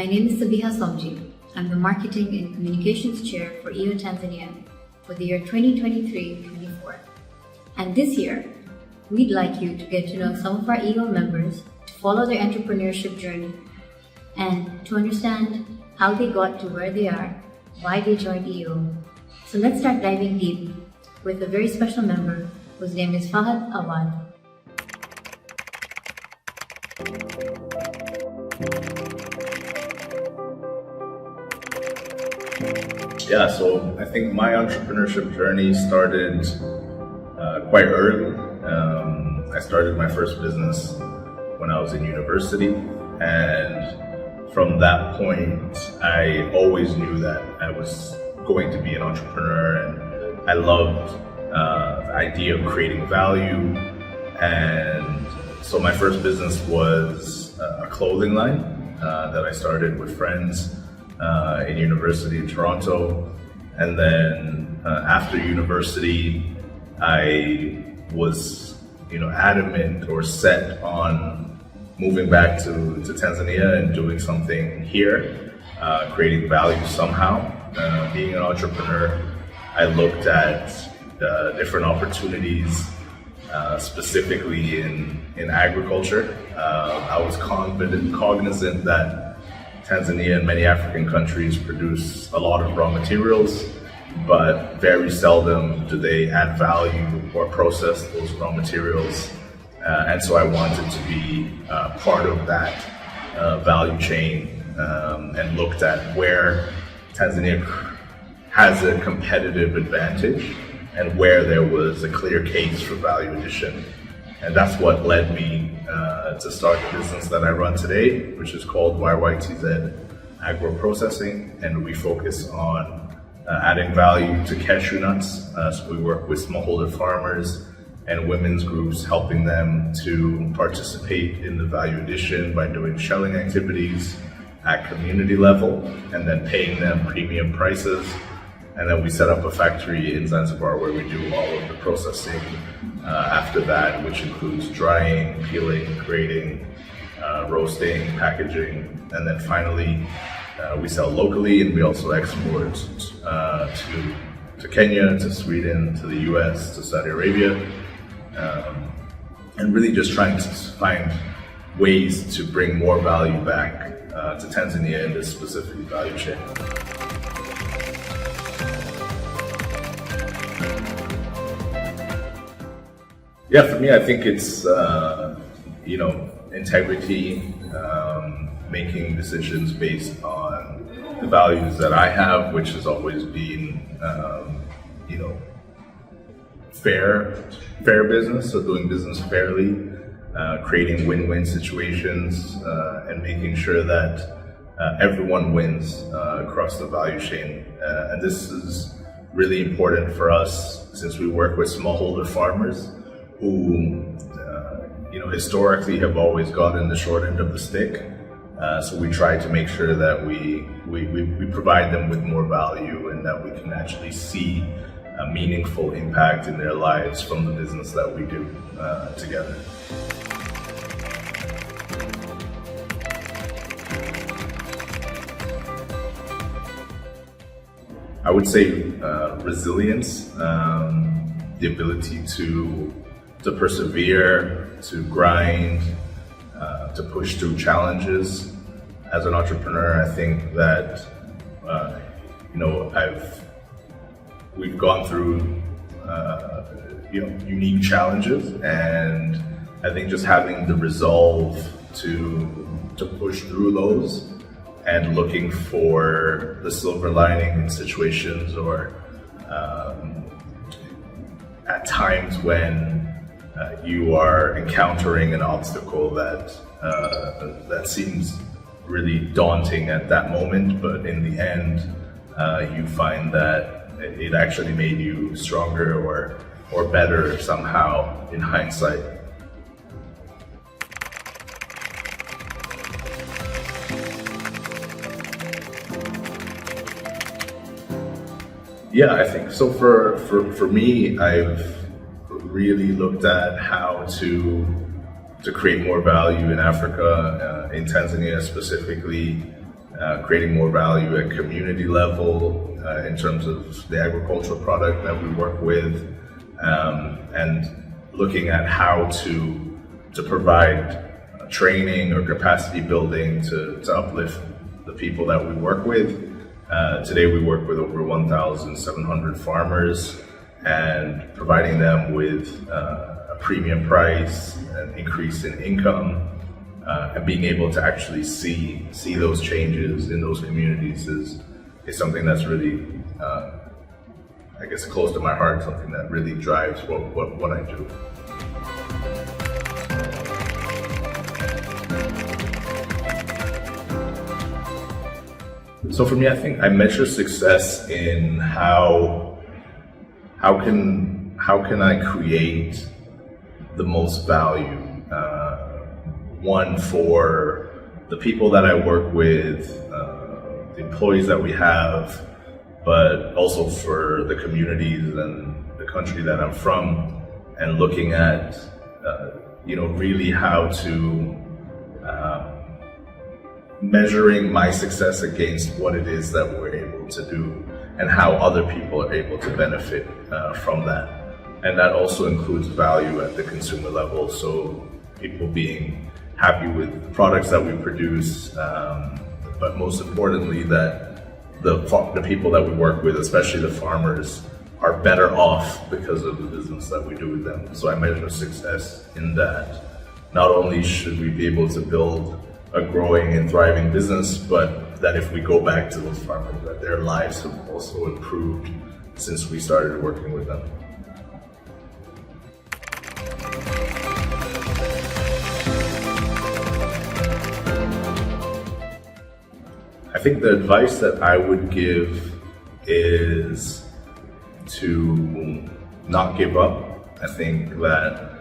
My name is Sabiha Somji. I'm the Marketing and Communications Chair for EO Tanzania for the year 2023-24. And this year, we'd like you to get to know some of our EO members, to follow their entrepreneurship journey, and to understand how they got to where they are, why they joined EO. So let's start diving deep with a very special member whose name is Fahad Awadh. Yeah, so I think my entrepreneurship journey started quite early. I started my first business when I was in university, and from that point, I always knew that I was going to be an entrepreneur, and I loved the idea of creating value. And so my first business was a clothing line that I started with friends in university in Toronto. And then after university, I was adamant or set on moving back to Tanzania and doing something here, creating value somehow. Being an entrepreneur, I looked at different opportunities, specifically in agriculture. I was cognizant that Tanzania and many African countries produce a lot of raw materials, but very seldom do they add value or process those raw materials. And so I wanted to be part of that value chain, and looked at where Tanzania has a competitive advantage and where there was a clear case for value addition. And that's what led me to start the business that I run today, which is called YYTZ Agro Processing, and we focus on adding value to cashew nuts. So we work with smallholder farmers and women's groups, helping them to participate in the value addition by doing shelling activities at community level and then paying them premium prices. And then we set up a factory in Zanzibar where we do all of the processing after that, which includes drying, peeling, grading, roasting, packaging, and then finally we sell locally, and we also export to Kenya, to Sweden, to the US, to Saudi Arabia, and really just trying to find ways to bring more value back to Tanzania in this specific value chain. Yeah, for me, I think it's integrity, making decisions based on the values that I have, which has always been fair business, so doing business fairly, creating win-win situations, and making sure that everyone wins across the value chain. And this is really important for us since we work with smallholder farmers who historically have always gotten the short end of the stick. So we try to make sure that we provide them with more value and that we can actually see a meaningful impact in their lives from the business that we do together. I would say resilience, the ability to persevere, to grind, to push through challenges. As an entrepreneur, I think that we've gone through unique challenges, and I think just having the resolve to push through those and looking for the silver lining in situations, or at times when you are encountering an obstacle that seems really daunting at that moment, but in the end, you find that it actually made you stronger or better somehow in hindsight. Yeah, I think so. For me, I've really looked at how to create more value in Africa, in Tanzania specifically, creating more value at community level in terms of the agricultural product that we work with, and looking at how to provide training or capacity building to uplift the people that we work with. Today we work with over 1,700 farmers and providing them with a premium price, an increase in income, and being able to actually see those changes in those communities is something that's really, I guess, close to my heart, something that really drives what I do. So for me, I think I measure success in how can I create the most value. One, for the people that I work with, the employees that we have, but also for the communities and the country that I'm from, and looking at really how to measuring my success against what it is that we're able to do and how other people are able to benefit from that. And that also includes value at the consumer level. So people being happy with the products that we produce, but most importantly that the people that we work with, especially the farmers, are better off because of the business that we do with them. So I measure success in that. Not only should we be able to build a growing and thriving business, but that if we go back to those farmers, that their lives have also improved since we started working with them. I think the advice that I would give is to not give up. I think that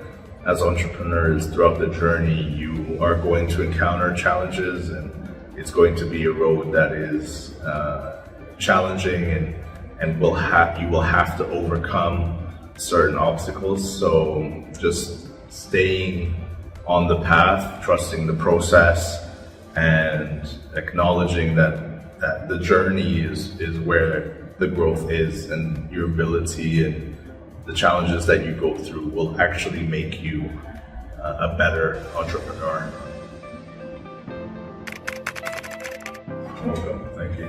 as entrepreneurs throughout the journey, you are going to encounter challenges, and it's going to be a road that is challenging, and you will have to overcome certain obstacles. So just staying on the path, trusting the process, and acknowledging that the journey is where the growth is, and your ability and the challenges that you go through will actually make you a better entrepreneur. Welcome. Thank you.